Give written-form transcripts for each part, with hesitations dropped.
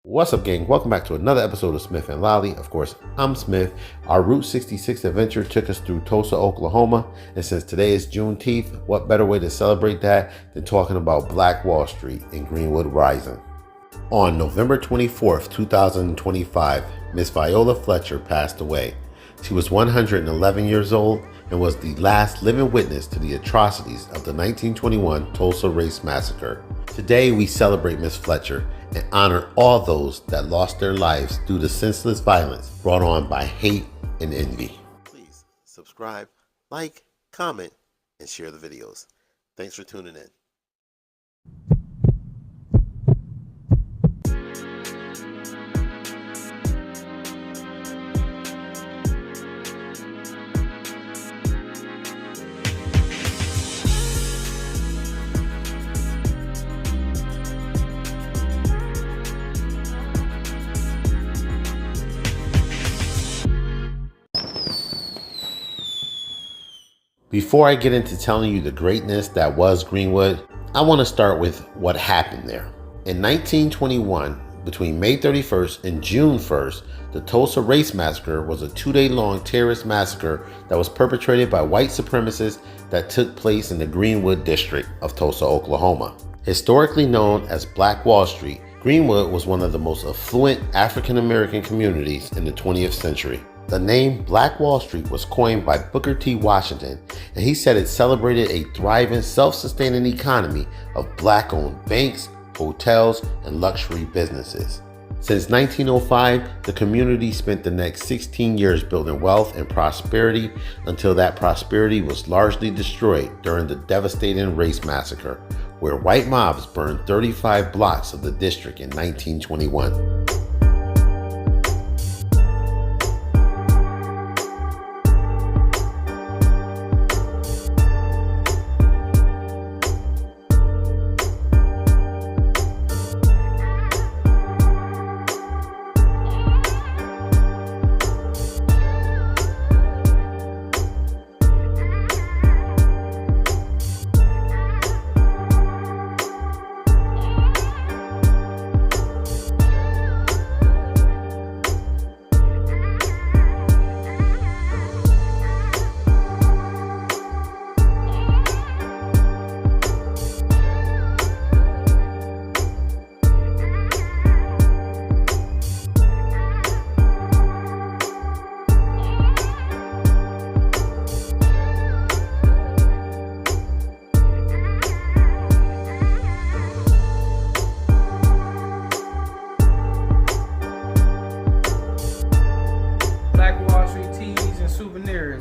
What's up, gang? Welcome back to another episode of Smif and Lolly. Of course, I'm Smif. Our Route 66 adventure took us through Tulsa, Oklahoma, and since today is Juneteenth, what better way to celebrate that than talking about Black Wall Street and Greenwood Rising. On November 24th, 2025, Miss Viola Fletcher passed away. She was 111 years old and was the last living witness to the atrocities of the 1921 Tulsa Race Massacre. Today, we celebrate Miss Fletcher and honor all those that lost their lives due to senseless violence brought on by hate and envy. Please subscribe, like, comment, and share the videos. Thanks for tuning in. Before I get into telling you the greatness that was Greenwood, I want to start with what happened there. In 1921, between May 31st and June 1st, the Tulsa Race Massacre was a 2-day-long terrorist massacre that was perpetrated by white supremacists that took place in the Greenwood District of Tulsa, Oklahoma. Historically known as Black Wall Street, Greenwood was one of the most affluent African American communities in the 20th century. The name Black Wall Street was coined by Booker T. Washington, and he said it celebrated a thriving, self-sustaining economy of Black-owned banks, hotels, and luxury businesses. Since 1905, the community spent the next 16 years building wealth and prosperity until that prosperity was largely destroyed during the devastating race massacre, where white mobs burned 35 blocks of the district in 1921.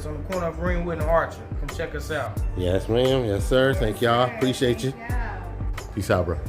On the corner of Greenwood and Archer. Come check us out. Yes, ma'am. Yes, sir. Thank y'all. Appreciate you. Peace out, bro.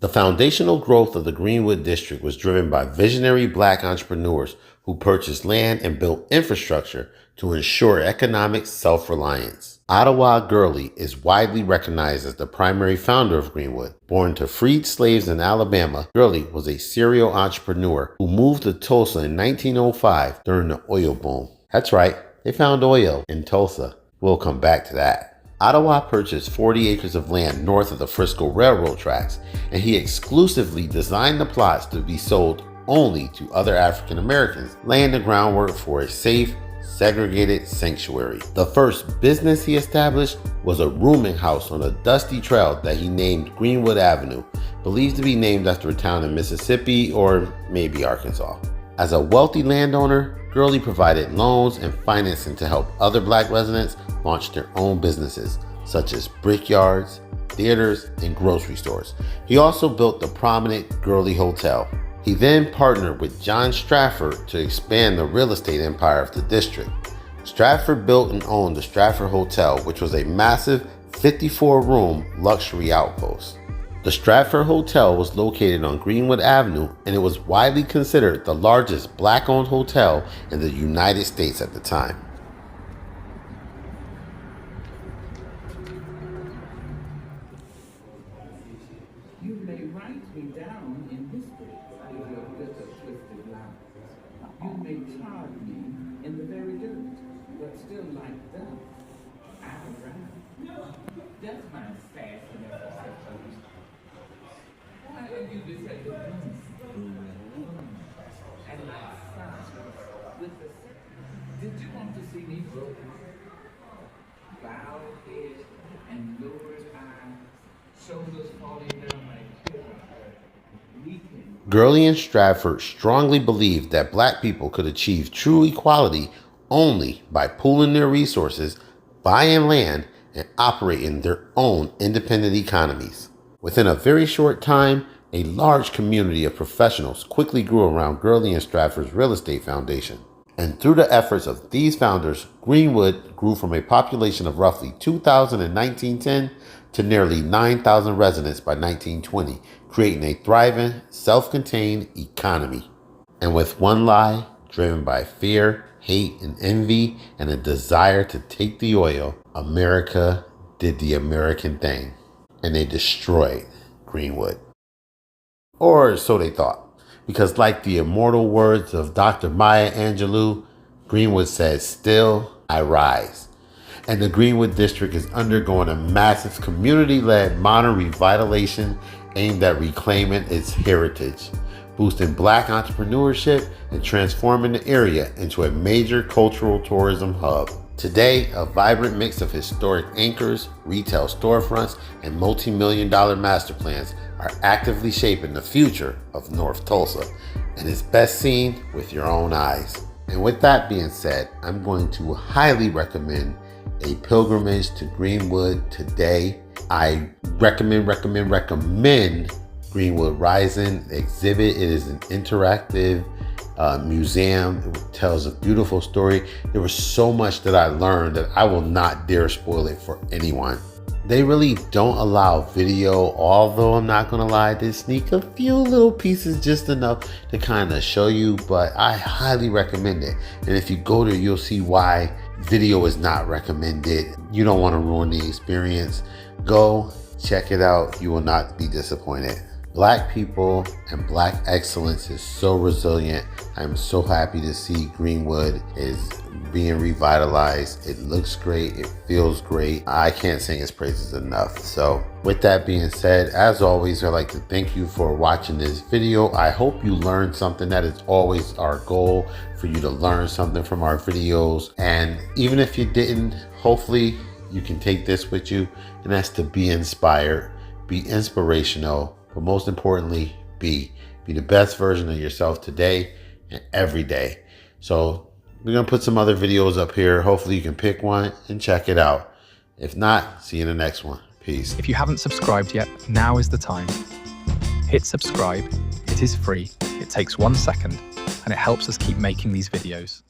The foundational growth of the Greenwood District was driven by visionary Black entrepreneurs who purchased land and built infrastructure to ensure economic self-reliance. Ottawa Gurley is widely recognized as the primary founder of Greenwood. Born to freed slaves in Alabama, Gurley was a serial entrepreneur who moved to Tulsa in 1905 during the oil boom. That's right. They found oil in Tulsa. We'll come back to that. Ottawa purchased 40 acres of land north of the Frisco Railroad tracks, and he exclusively designed the plots to be sold only to other African Americans, laying the groundwork for a safe, segregated sanctuary. The first business he established was a rooming house on a dusty trail that he named Greenwood Avenue, believed to be named after a town in Mississippi or maybe Arkansas. As a wealthy landowner, Gurley provided loans and financing to help other Black residents launch their own businesses, such as brickyards, theaters, and grocery stores. He also built the prominent Gurley Hotel. He then partnered with John Stratford to expand the real estate empire of the district. Stratford built and owned the Stratford Hotel, which was a massive 54-room luxury outpost. The Stratford Hotel was located on Greenwood Avenue, and it was widely considered the largest Black-owned hotel in the United States at the time. You may write me down in history with your bitter, twisted lies. You may charge me in the very dirt, but still like death, I'll rise. That's my assassin. Why are you this at the Gurley and Stratford strongly believed that black people could achieve true equality only by pooling their resources, buying land, and operating their own independent economies. Within a very short time, a large community of professionals quickly grew around Gurley and Stratford's real estate foundation. And through the efforts of these founders, Greenwood grew from a population of roughly 2,000 in 1910 to nearly 9,000 residents by 1920, creating a thriving, self-contained economy. And with one lie, driven by fear, hate, and envy, and a desire to take the oil, America did the American thing, and they destroyed Greenwood. Or so they thought. Because like the immortal words of Dr. Maya Angelou, Greenwood says, "Still I rise." And the Greenwood District is undergoing a massive community-led modern revitalization aimed at reclaiming its heritage, boosting black entrepreneurship, and transforming the area into a major cultural tourism hub. Today, a vibrant mix of historic anchors, retail storefronts, and multi-million-dollar master plans are actively shaping the future of North Tulsa, and is best seen with your own eyes. And with that being said, I'm going to highly recommend a pilgrimage to Greenwood today. I recommend Greenwood Rising exhibit. It is an interactive museum. It tells a beautiful story. There was so much that I learned that I will not dare spoil it for anyone. They really don't allow video, although I'm not gonna lie, they sneak a few little pieces, just enough to kind of show you, but I highly recommend it. And if you go there, you'll see why video is not recommended. You don't want to ruin the experience. Go check it out. You will not be disappointed. Black people and black excellence is so resilient. I'm so happy to see Greenwood is being revitalized. It looks great. It feels great. I can't sing its praises enough. So with that being said, as always, I'd like to thank you for watching this video. I hope you learned something. That is always our goal, for you to learn something from our videos. And even if you didn't, hopefully you can take this with you, and that's to be inspired, be inspirational, but most importantly, be the best version of yourself today and every day. So we're gonna put some other videos up here. Hopefully you can pick one and check it out. If not, see you in the next one. Peace. If you haven't subscribed yet, now is the time. Hit subscribe. It is free. It takes 1 second, and it helps us keep making these videos.